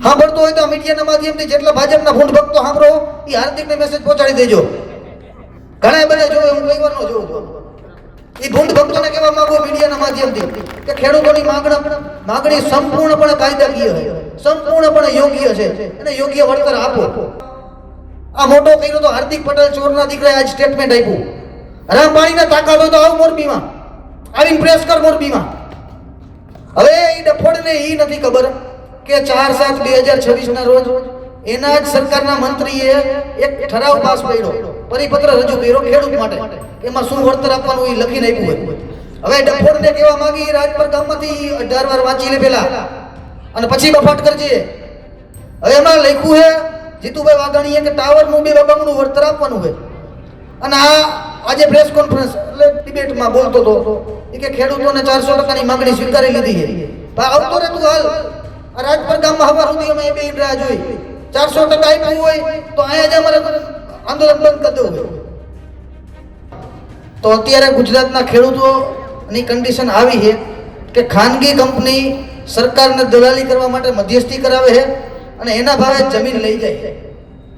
સાંભળતો હોય તો મીડિયાના માધ્યમથી જેટલા ભાજપના ભૂંડ ભક્તો સાંભળો એ હાર્દિકને મેસેજ પહોંચાડી દેજો. ઘણા બધા જોવે, હું કઈ વાર ન જોઉં છું. એ ભૂંડ ભક્તોને કહેવા માંગુ મીડિયાના માધ્યમથી કે ખેડૂતોની માંગણી સંપૂર્ણપણે કાયદાકીય છે, સંપૂર્ણપણે યોગ્ય છે, એને યોગ્ય વળતર આપો. આ મોટો કર્યો તો હાર્દિક પટેલ ચોરના દીકરાએ આજ સ્ટેટમેન્ટ આપ્યું. રામપાણીના તાકાત હોય તો આવ મોરબીમાં, આવીને પ્રેસ કર મોરબીમાં. હવે એ ડફોડને એ નથી ખબર કે 4/7/2026 ના રોજ એના જ સરકારના મંત્રીએ એક ઠરાવ પાસ કર્યો, પરિપત્ર રજૂ કર્યો ખેડૂત માટે. એમાં શું વળતર આપવાનું એ લખીને આપ્યું હોય. હવે ડફોડને કહેવા માંગી રાજપર ગામમાંથી 18 વાર વાંચી લે પેલા અને પછી બફાટ કરજે. હવે એમાં લખ્યું છે જીતુભાઈ વાઘાણીએ કે ટાવરનું 2 બમણું વળતર આપવાનું હોય. અને આજે પ્રેસ કોન્ફરન્સ એટલે ડિબેટમાં બોલતો હતો કે ખેડૂતોને 400% માંગણી સ્વીકારી લીધી છે. આવતો રે તું હાલ આ રાજપર ગામમાં હવા સુધી અમે બે રાહ જોઈ. 400% આપ્યું હોય તો અહીંયા જ અમારે આંદોલન બંધ કરી દેવું હોય. તો અત્યારે ગુજરાતના ખેડૂતોની કન્ડિશન આવી છે કે ખાનગી કંપની સરકારને દલાલી કરવા માટે મધ્યસ્થી કરાવે છે અને એના ભાવે જમીન લઈ જાય.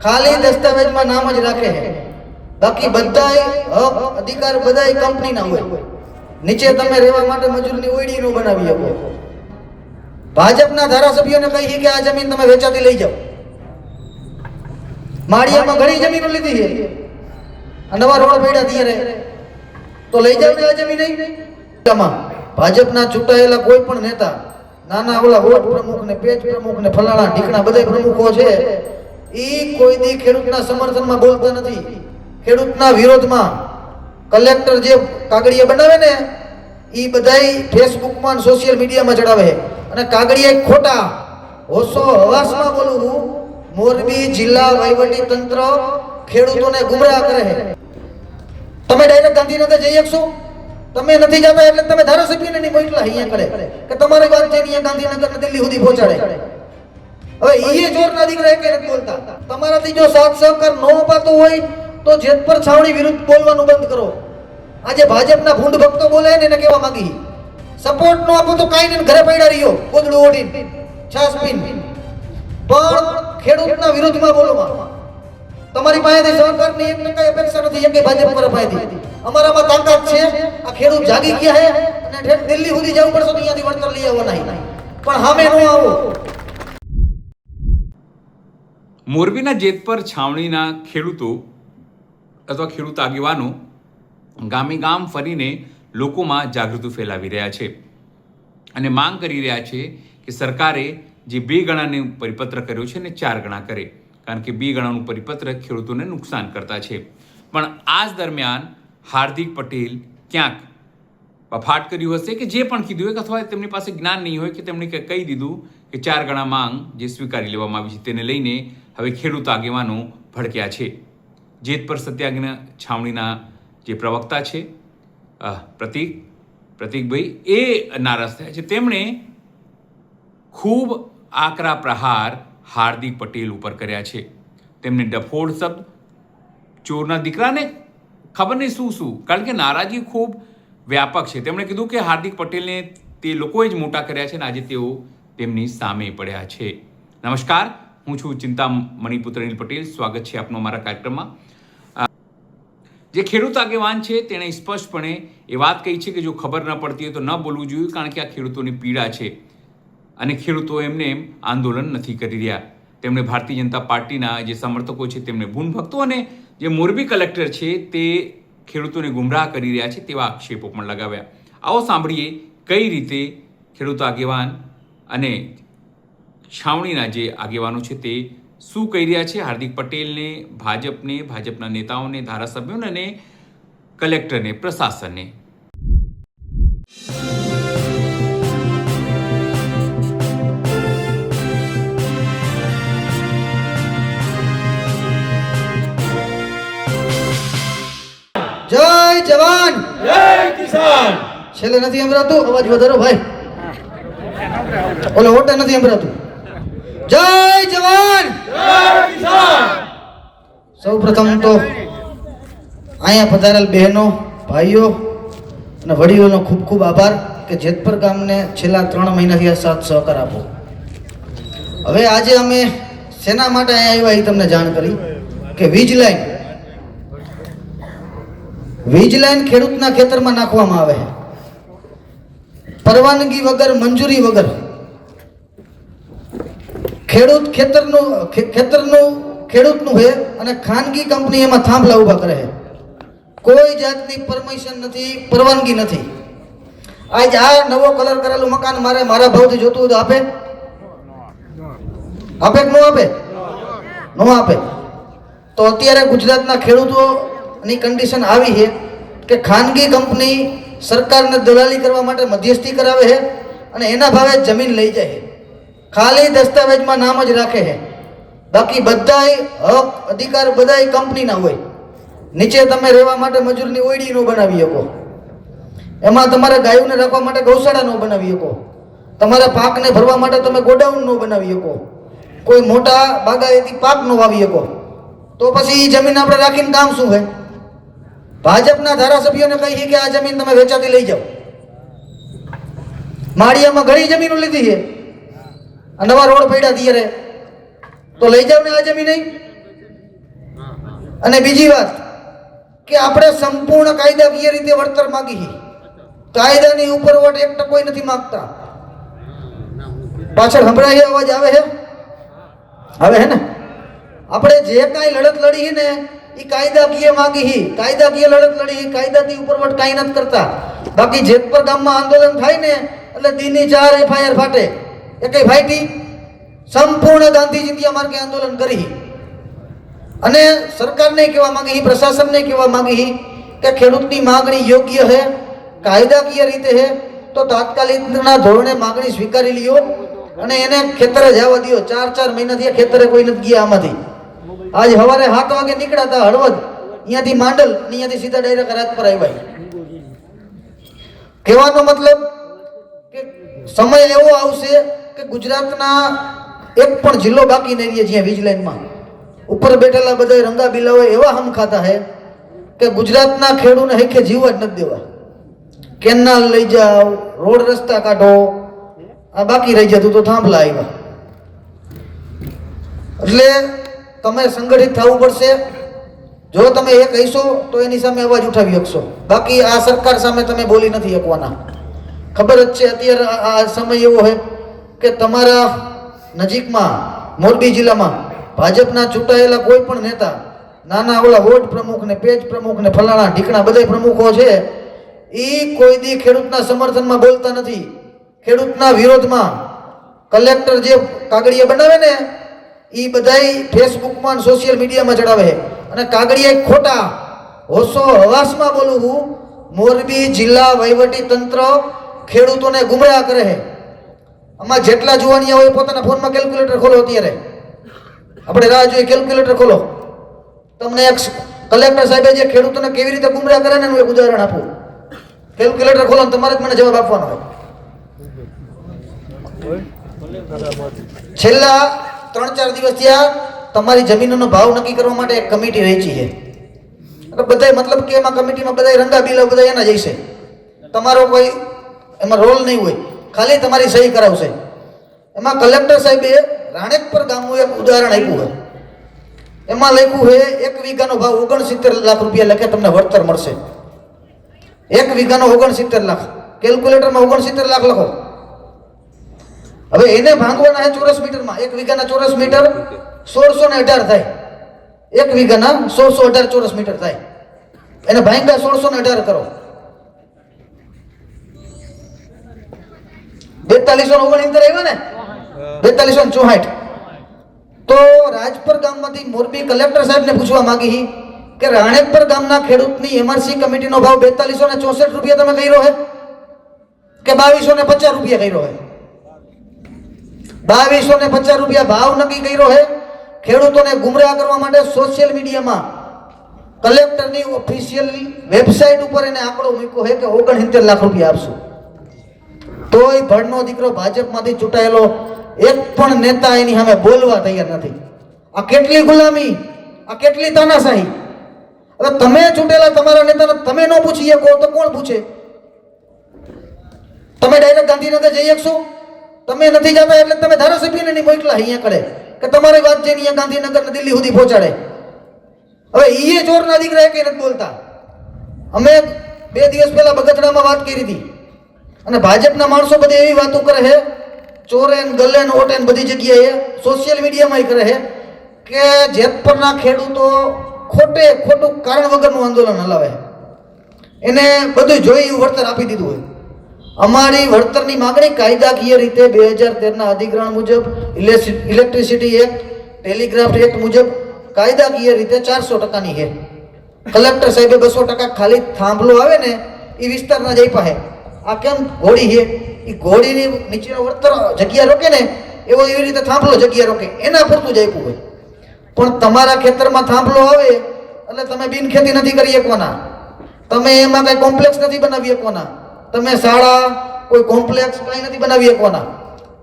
ખાલી દસ્તાવેજમાં નામ જ રાખે છે, બાકી બધાય હક અધિકાર બધાય કંપનીના હોય. નીચે તમે રહેવા માટે મજૂરની ઓયડી નો બનાવી શકો. ભાજપના ધારાસભ્યોને કહીએ કે આ જમીન તમે વેચાતી લઈ જાઓ. માળિયામાં ઘણી જમીનો લીધી છે, નવા રોડ પડ્યા ત્યારે તો લઈ જાવ ને આ જમીન. ભાજપના ચૂંટાયેલા કોઈ પણ નેતા, નાના ઓલા વોર્ડ પ્રમુખ ને પેજ પ્રમુખ ને ફલાણા ઢીકણા બધા પ્રમુખો છે, એ કોઈ દી ખેડૂતના સમર્થનમાં બોલતા નથી, ખેડૂતના વિરોધમાં. કલેક્ટર જે કાગળિયા બનાવે ને એ બધાય ફેસબુકમાં સોશિયલ મીડિયામાં ચડાવે અને કાગળિયા ખોટા. હોશો હવાસમાં બોલું હું, મોરબી જિલ્લા વહીવટી તંત્ર ખેડૂતોને ગુમરાહ કરે છે. તમે ડાયરેક્ટ ગાંધીનગર જઈ શકશો? તમે નથી જતા એટલે તમે ધારાસભ્યને નહીં મોકલા અહીંયા કરે કે તમારી વાત છે અહીંયા ગાંધીનગર ને દિલ્હી સુધી પહોંચાડે. હવે એ ચોરના દીકરા કે નથી બોલતા. તમારાથી જો સાથ સહકાર ન અપાતો હોય તો જેતપર છાવણી વિરુદ્ધ બોલવાનું બંધ કરો. આજે ભાજપના ભૂંડ ભક્તો બોલે ને એને કહેવા માંગી સપોર્ટ નો આપો તો કાઈ નહીં, ઘરે પડ્યા રહ્યો ગોદડું ઓઢીને છાસ પીને, પણ ખેડૂતના વિરુદ્ધમાં બોલો. તમારી પાસેથી સહકારની 1% અપેક્ષા નથી કે ભાજપ પર પાસેથી. અમારામાં તાકાત છે. આ ખેડૂત જાગી ગયા છે અને ઠેઠ દિલ્હી સુધી જવું પડશે તો અહીંયાથી વળતર લઈ આવવા નહીં, પણ સામે ન આવો. મોરબીના જેતપર છાવણીના ખેડૂતો અથવા ખેડૂત આગેવાનો ગામે ગામ ફરીને લોકોમાં જાગૃતિ ફેલાવી રહ્યા છે અને માંગ કરી રહ્યા છે કે સરકારે જે 2 ગણાનું પરિપત્ર કર્યો છે ને 4 ગણા કરે, કારણ કે 2 ગણાનું પરિપત્ર ખેડૂતોને નુકસાન કરતા છે. પણ આ જ દરમિયાન હાર્દિક પટેલ ક્યાંક બફાટ કર્યું હશે કે જે પણ કીધું હોય અથવા તેમની પાસે જ્ઞાન નહીં હોય કે તેમણે કહી દીધું કે 4 ગણા માંગ જે સ્વીકારી લેવામાં આવી છે તેને લઈને હવે ખેડૂત આગેવાનો ભડક્યા છે. જેતપર સત્યાગ્રહ છાવણીના જે પ્રવક્તા છે પ્રતિકભાઈ એ નારાજ થયા છે. તેમણે ખૂબ આકરા પ્રહાર હાર્દિક પટેલ ઉપર કર્યા છે. તેમને ડફોડ શબ્દ, ચોરના દીકરાને ખબર નહીં શું, કારણ કે નારાજી ખૂબ વ્યાપક છે. તેમણે કીધું કે હાર્દિક પટેલને તે લોકોએ જ મોટા કર્યા છે અને આજે તેઓ તેમની સામે પડ્યા છે. નમસ્કાર, હું છું ચિંતામણી પુત્ર અનિલ પટેલ. સ્વાગત છે આપનું અમારા કાર્યક્રમમાં. જે ખેડૂત આગેવાન છે તેણે સ્પષ્ટપણે એ વાત કહી છે કે જો ખબર ન પડતી હોય તો ન બોલવું જોઈએ, કારણ કે આ ખેડૂતોની પીડા છે અને ખેડૂતો એમને એમ આંદોલન નથી કરી રહ્યા. તેમણે ભારતીય જનતા પાર્ટીના જે સમર્થકો છે તેમને ભૂંડ ભક્તો અને જે મોરબી કલેક્ટર છે તે ખેડૂતોને ગુમરાહ કરી રહ્યા છે તેવા આક્ષેપો પણ લગાવ્યા. આવો સાંભળીએ કઈ રીતે ખેડૂત આગેવાન અને છાવણીના જે આગેવાનો છે તે શું કહી રહ્યા છે હાર્દિક પટેલને, ભાજપને, ભાજપના નેતાઓને, ધારાસભ્યોને અને કલેક્ટરને, પ્રશાસનને. જય જવાન જય કિસાન. છેલ્લે નથી સંભળાતું, અવાજ વધારો ભાઈ. ઓલો હોટે નથી સંભળાતું. જય જવાન જય કિસાન. સૌ પ્રથમ તો અહીંયા પધારેલ બહેનો, ભાઈઓ અને વડીલોનો ખૂબ ખૂબ આભાર કે જેતપર ગામને છેલ્લા 3 મહિનાથી આ સાથ સહકાર આપો. હવે આજે અમે શેના માટે અહીંયા આવ્યા એ તમને જાણ કરી કે વીજ લાઈન ખેડૂતના ખેતરમાં નાખવામાં આવે છે પરવાનગી વગર, મંજૂરી વગર. ખેડૂત ખેડૂતનું છે અને ખાનગી કંપની એમાં થાંભલા ઊભા કરે છે. કોઈ જાતની પરમિશન નથી, પરવાનગી નથી. આજ આ નવો કલર કરેલું મકાન મારા ભાવથી જોતું હોય તો આપે કે ન આપે? ન આપે. તો અત્યારે ગુજરાતના ખેડૂતોની કન્ડિશન આવી છે કે ખાનગી કંપની સરકારને દલાલી કરવા માટે મધ્યસ્થી કરાવે છે અને એના ભાવે જમીન લઈ જાય છે. ખાલી દસ્તાવેજમાં નામ જ રાખે છે, બાકી બધાય હક અધિકાર બધાય કંપનીના હોય. નીચે તમે રહેવા માટે મજૂરની ઓયડી ન બનાવી શકો, એમાં તમારે ગાયોને રાખવા માટે ગૌશાળા ન બનાવી શકો, તમારા પાકને ભરવા માટે તમે ગોડાઉન ન બનાવી શકો, કોઈ મોટા બાગાયતી પાક ન વાવી શકો. તો પછી એ જમીન આપણે રાખીને કામ શું છે? ભાજપના ધારાસભ્યોને કહીએ કે આ જમીન તમે વેચાતી લઈ જાઓ. માળિયામાં ઘણી જમીનો લીધી છે, આ નવા રોડ પડ્યા ત્યારે તો લઈ જાવ ને આ જમીન નહીં. અને બીજી વાત કે આપણે સંપૂર્ણ કાયદાકીય રીતે વળતર માંગી છીએ. કાયદાની ઉપરવટ એક ટકોય નથી માંગતા. પાછળ સંભળાય અવાજ આવે છે? આવે હે ને? આપણે જે કાંઈ લડત લડી ને એ કાયદાકીય માંગી હી, કાયદાકીય લડત લડી, કાયદાથી ઉપરવટ કાંઈ નથી કરતા. બાકી જેતપર ગામમાં આંદોલન થાય ને એટલે દિનની 4 FIR ફાટે. એ કઈ ફાટી? સંપૂર્ણ ગાંધી ચિંધ્યા માર્ગે આંદોલન કરી. અને સરકારને કહેવા માંગી, પ્રશાસનને કહેવા માંગી કે ખેડૂતની માંગણી યોગ્ય છે, કાયદાકીય રીતે છે, તો તાત્કાલિકના ધોરણે માંગણી સ્વીકારી લ્યો અને એને ખેતરે જવા દો. 4 મહિનાથી ખેતરે કોઈ નથી ગયા આમાંથી. આજ સવારે 7 વાગે નીકળ્યા હતા હળવદ, અહીંયાથી માંડલ, અહીંયાથી સીધા ડાયરેક્ટ રાજપર આવ્યા. કહેવાનો મતલબ કે સમય એવો આવશે કે ગુજરાતના એક પણ જિલ્લો બાકી નહીં રહે જ્યાં વીજ લાઈનમાં ઉપર બેઠેલા બધા રંગા બિલાઓ એવા હમ ખાતા હે કે ગુજરાતના ખેડૂતને હેખે જીવવા જ નથી દેવા. કેનાલ લઈ જાઓ, રોડ રસ્તા કાઢો, આ બાકી રહી જતું તો થાંભલા આવ્યા. એટલે તમે સંગઠિત થવું પડશે. જો તમે એ કહીશો તો એની સામે અવાજ ઉઠાવી શકશો, બાકી આ સરકાર સામે તમે બોલી નથી શકવાના. ખબર જ છે અત્યારે આ સમય એવો છે કે તમારા નજીકમાં મોરબી જિલ્લામાં ભાજપના ચૂંટાયેલા કોઈ પણ નેતા, નાના ઓલા વોર્ડ પ્રમુખ ને પેજ પ્રમુખ ને ફલાણા ઢીકણા બધા પ્રમુખો છે, એ કોઈ દી ખેડૂતના સમર્થનમાં બોલતા નથી, ખેડૂતના વિરોધમાં. કલેક્ટર જે કાગળિયા બનાવે ને એ બધાય ફેસબુકમાં સોશિયલ મીડિયામાં ચડાવે અને કાગળિયા ખોટા. હોશો હવાસમાં બોલું હું, મોરબી જિલ્લા વહીવટી તંત્ર ખેડૂતોને ગુમરાહ કરે છે. આમાં જેટલા જુવાનિયા હોય પોતાના ફોનમાં કેલ્ક્યુલેટર ખોલો. અત્યારે આપણે રાહ જોઈએ, કેલ્ક્યુલેટર ખોલો. તમને એક કલેક્ટર સાહેબે જે ખેડૂતોને કેવી રીતે ગુમરાહ કરે ને એનું એક ઉદાહરણ આપું. કેલ્ક્યુલેટર ખોલો, તમારે જ મને જવાબ આપવાનો હોય. છેલ્લા 3-4 દિવસ થયા તમારી જમીનનો ભાવ નક્કી કરવા માટે એક કમિટી રચી છે. બધાય મતલબ કે એમાં કમિટીમાં બધા રંગા બિલા બધા એના જઈશે, તમારો કોઈ એમાં રોલ નહીં હોય, ખાલી તમારી સહી કરાવશે. એમાં કલેક્ટર સાહેબે રાણેકપર ગામનું એક ઉદાહરણ આપ્યું છે. એમાં લખ્યું છે 1 વીઘાનો ભાવ 69 લાખ રૂપિયા લખે તમને વળતર મળશે. 1 વીઘાનો 69 લાખ, કેલ્ક્યુલેટરમાં 69 લાખ લખો. હવે એને ભાંગવાના છે ચોરસ મીટરમાં. 1 વીઘાના ચોરસ મીટર 1618 થાય. 1 વીઘાના 1618 ચોરસ મીટર થાય. એને ભાંગા 1618 કરો. 4269 આવ્યા ને, 4264. તો રાજપર ગામમાંથી મોરબી કલેક્ટર સાહેબને પૂછવા માંગી કે રાણેકપર ગામના ખેડૂતની એમઆરસી કમિટીનો ભાવ 4264 રૂપિયા તમે કર્યો હે કે 2250 રૂપિયા કર્યો હે? 2250 રૂપિયા ભાવ નક્કી કર્યો હે. ખેડૂતોને ગુમરાહ કરવા માટે સોશિયલ મીડિયામાં કલેક્ટરની ઓફિશિયલ વેબસાઇટ ઉપર એને આંકડો મૂક્યો છે કે 69 લાખ રૂપિયા આપશું. તોય ભડનો દીકરો ભાજપમાંથી ચૂંટાયેલો એક પણ નેતા એની સામે બોલવા તૈયાર નથી. આ કેટલી ગુલામી, આ કેટલી તાનાશાહી. હવે તમે ચૂંટેલા તમારા નેતાને તમે ન પૂછી શકો તો કોણ પૂછે? તમે ડાયરેક્ટ ગાંધીનગર જઈ શકશો? તમે નથી જતા એટલે તમે ધારાસભ્યને નહીં મોકલા અહીંયા કરે કે તમારી વાત જઈને અહીંયા ગાંધીનગર ને દિલ્હી સુધી પહોંચાડે. હવે ઈ ચોરના દીકરા કઈ નથી બોલતા. અમે 2 દિવસ પહેલા બગસરામાં વાત કરી હતી અને ભાજપના માણસો બધી એવી વાતો કરે છે, ચોરે ને ગલ્લે ને ઓટે ને બધી જગ્યાએ સોશિયલ મીડિયામાં કરે છે કે જેતપરના ખેડૂતો ખોટું કારણ વગરનું આંદોલન હલાવે. એને બધું જોઈ એવું વળતર આપી દીધું હોય. અમારી વળતરની માગણી કાયદાકીય રીતે 2013ના અધિગ્રહણ મુજબ, ઇલેક્ટ્રિસિટી એક્ટ, ટેલિગ્રાફ એક્ટ મુજબ કાયદાકીય રીતે 400%ની છે. કલેક્ટર સાહેબે 200% ખાલી થાંભલો આવે ને એ વિસ્તારના જઈ પાસે આ કેમ ઘોડી છે એ ઘોડીની નીચેનો વળતર જગ્યા રોકે ને એવો એવી રીતે થાંભલો જગ્યા રોકે એના પૂરતું જ આપ્યું હોય. પણ તમારા ખેતરમાં થાંભલો આવે એટલે તમે બિનખેતી નથી કરી શકવાના, તમે એમાં કઈ કોમ્પ્લેક્સ નથી બનાવી શકવાના, તમે શાળા કોઈ કોમ્પ્લેક્સ કઈ નથી બનાવી શકવાના,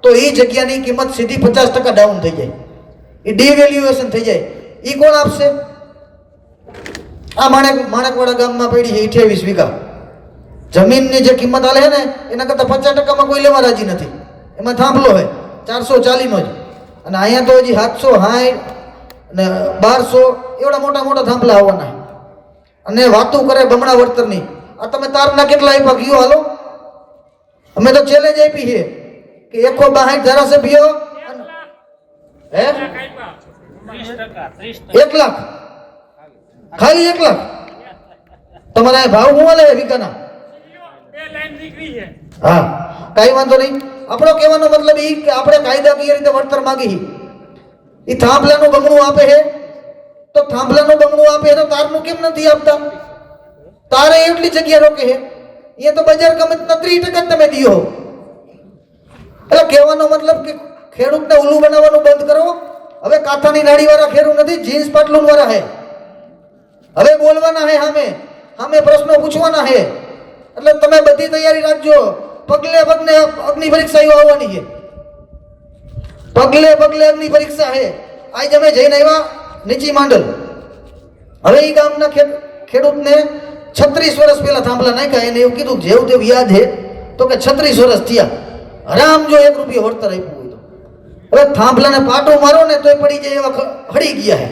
તો એ જગ્યાની કિંમત સીધી 50% ડાઉન થઈ જાય, એ ડિવેલ્યુએશન થઈ જાય. એ કોણ આપશે? આ માણકવાડા ગામમાં પડી છે 28 વીઘા જમીનની જે કિંમત આલે છે ને એના કરતા 50%માં કોઈ લેવા રાજી નથી. એમાં થાંભલો હોય 440 નો જ, અને અહીંયા તો હજી 760 ને 1200 એવડા મોટા મોટા થાંભલા આવવાના અને વાતું કરે બમણા વળતરની. આ તમે તારના કેટલા આપ્યા કયો હાલો? અમે તો ચેલેન્જ આપી છે કે 162 ધારાસભ્યો હે 1 લાખ ખાલી 1 લાખ તમારા ભાવ હું હાલે વીઘાના? હા, કઈ વાંધો નહીં. આપણો કહેવાનો મતલબ એ કે આપણે કાયદાકીય રીતે વળતર માંગી. એ થાંભલાનું બમણું આપે છે તો થાંભલાનું બમણું આપે તો તારનું કેમ નથી આપતા? તારે એટલી જગ્યા રોકે છે, એ તો બજાર કિંમતના 30% તમે દીયો. એટલે કહેવાનો મતલબ કે ખેડૂતને ઉલ્લુ બનાવવાનું બંધ કરો. હવે કાંથાની નાડી વાળા ખેડૂત નથી, જીન્સ પાટલું વાળા હે. હવે બોલવાના હે, સામે પ્રશ્નો પૂછવાના હે. એટલે તમે બધી તૈયારી રાખજો. પગલે પગલે અગ્નિ પરીક્ષાઓ આવવાની છે, પગલે પગલે અગ્નિ પરીક્ષા છે. આજે અમે જઈને આવ્યા નીચી માંડલ. હવે એ ગામના ખેડૂતને 36 વર્ષ પહેલા થાંભલા નાખ્યા. એને એવું કીધું જેવું તેવું યાદ છે તો કે 36 વર્ષ થયા, હરામ જો 1 રૂપિયો વળતર આપ્યું હોય તો. હવે થાંભલાને પાટો મારો ને તોય પડી જાય એવા હળી ગયા છે.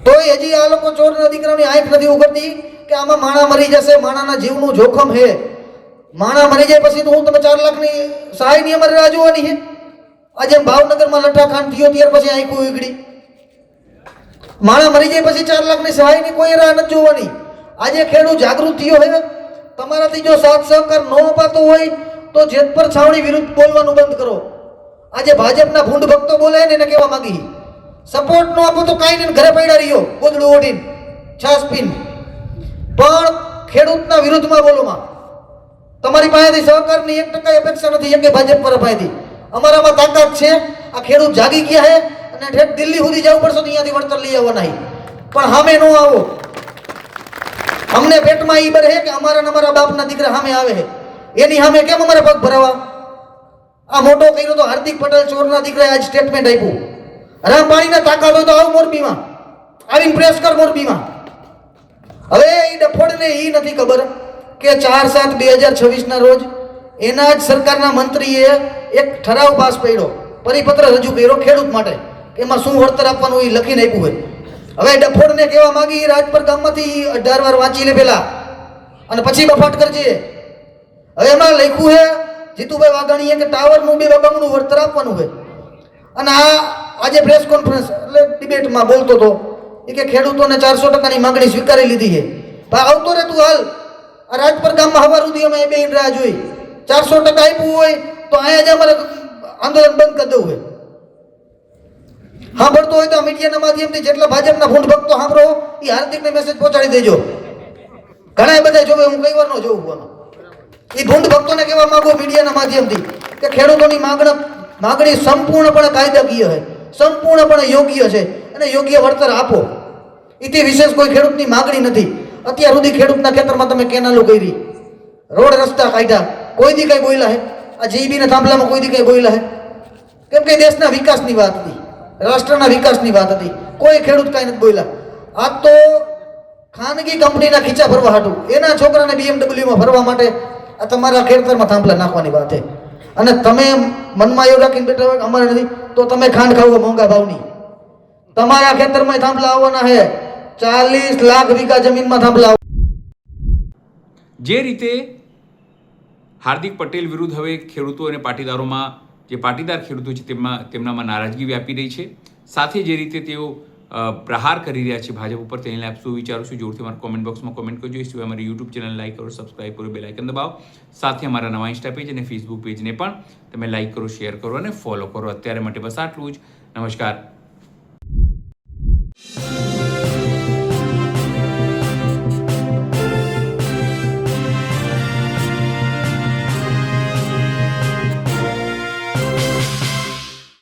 તોય હજી આ લોકો ચોરના દીકરાની આંખ નથી ઉગડતી કે આમાં માણા મરી જશે, માણાના જીવનું જોખમ છે. માણા મરી જાય પછી તો હું તમે 4 લાખની સહાયની અમારે રાહ જોવાની છે. આજે ભાવનગરમાં લઠ્ઠાકાંડ થયો ત્યાર પછી આંખું ઉગડી. માણા મરી જાય પછી 4 લાખની સહાયની કોઈ રાહ નથી જોવાની. આજે ખેડૂત જાગૃત થયો છે. તમારાથી જો સાથ સહકાર ન અપાતો હોય તો જેતપર છાવણી વિરુદ્ધ બોલવાનું બંધ કરો. આજે ભાજપના ભૂંડ ભક્તો બોલે ને એને કહેવા માંગી સપોર્ટ નો આપો તો કાંઈ નહીં, ઘરે પડ્યા રહ્યો ગોદડું ઓઢીને છાસ પીને, પણ ખેડૂતના વિરુદ્ધમાં બોલોમાં. તમારી પાસેથી સહકારની 1% અપેક્ષા નથી એમ કે ભાજપ પર પાસેથી. અમારામાં તાકાત છે. આ ખેડૂત જાગી ગયા છે અને ઠેઠ દિલ્હી સુધી જવું પડશે તો અહીંયાથી વળતર લઈ આવવાના. પણ સામે ન આવો. અમને પેટમાં ઈ બર છે કે અમારા બાપના દીકરા સામે આવે છે, એની સામે કેમ અમારે પગ ભરાવા? આ મોટો કર્યો તો હાર્દિક પટેલ ચોરના દીકરાએ આજ સ્ટેટમેન્ટ આપ્યું. રામ પાણીના તાકાત હોય તો આવ મોરબીમાં, આવીને પ્રેસ કર મોરબીમાં. હવે એ ડફોડને એ નથી ખબર કે 4/7/2026 ના રોજ એના જ સરકારના મંત્રીએ એક ઠરાવ પાસ કર્યો, પરિપત્ર રજૂ કર્યો ખેડૂત માટે, એમાં શું વળતર આપવાનું એ લખીને આપ્યું હોય. હવે ડફોડને કહેવા માંગી રાજપર ગામમાંથી 18 વાર વાંચી લે પેલા અને પછી બફાટ કરજે. હવે એમાં લખ્યું છે જીતુભાઈ વાઘાણીએ કે ટાવરનું 2 બમણું વળતર આપવાનું હોય. અને આજે પ્રેસ કોન્ફરન્સ એટલે ડિબેટમાં બોલતો હતો એ કે ખેડૂતોને 400%ની માંગણી સ્વીકારી લીધી છે. ભાઈ આવતો રે તું હાલ. આ રાજપર ગામમાં હવાર સુધી અમે બે રાહ જોઈ. 400% આપ્યું હોય તો અહીંયા જ અમારે આંદોલન બંધ કરી દેવું હોય. સાંભળતો હોય તો આ મીડિયાના માધ્યમથી જેટલા ભાજપના ભૂંડ ભક્તો સાંભળો એ હાર્દિકને મેસેજ પહોંચાડી દેજો. ઘણા બધા જોવે, હું કઈ વાર ન જોઉં. એ ભૂંડ ભક્તોને કહેવા માંગુ મીડિયાના માધ્યમથી કે ખેડૂતોની માગણી સંપૂર્ણપણે કાયદાકીય છે, સંપૂર્ણપણે યોગ્ય છે અને યોગ્ય વળતર આપો. એથી વિશેષ કોઈ ખેડૂતની માગણી નથી. અત્યાર સુધી ખેડૂતના ખેતરમાં તમે કેનાલો કરી, રોડ રસ્તા કાઢ્યા, કોઈ દી કઈ બોલ્યા હે? આ જીબીના થાંભલામાં કોઈ દી કઈ બોલ્યા હે? કેમ કે દેશના વિકાસની વાત હતી, રાષ્ટ્રના વિકાસની વાત હતી, કોઈ ખેડૂત કાંઈ નથી બોલ્યા. આ તો ખાનગી કંપનીના ખીચા ભરવા હાટું, એના છોકરાને BMW માં ફરવા માટે આ તમારા ખેતરમાં થાંભલા નાખવાની વાત છે. અને તમે મનમાં એવું રાખીને બેઠા હોય કે અમારે નથી, તો તમે ખાંડ ખાવો મોંઘા ભાવની. તમારા ખેતરમાં થાંભલા આવવાના છે, 40 લાખ વીઘા જમીનમાં થાંભલા. જે રીતે હાર્દિક પટેલ વિરુદ્ધ હવે ખેડૂતો અને પાટીદારોમાં, જે પાટીદાર ખેડૂતો છે તેમનામાં નારાજગી વ્યાપી રહી છે, સાથે જે રીતે તેઓ પ્રહાર કરી રહ્યા છે ભાજપ ઉપર, તેને આપ શું વિચારો છો? જોરથી અમારા કોમેન્ટ બોક્સમાં કોમેન્ટ કરજો. એ સિવાય અમારી યુટ્યુબ ચેનલ લાઈક કરો, સબસ્ક્રાઈબ કરો, બેલ આઇકન દબાવો. સાથે અમારા નવા ઇન્સ્ટા પેજ અને ફેસબુક પેજને પણ તમે લાઈક કરો, શેર કરો અને ફોલો કરો. અત્યારે માટે બસ આટલું જ. નમસ્કાર.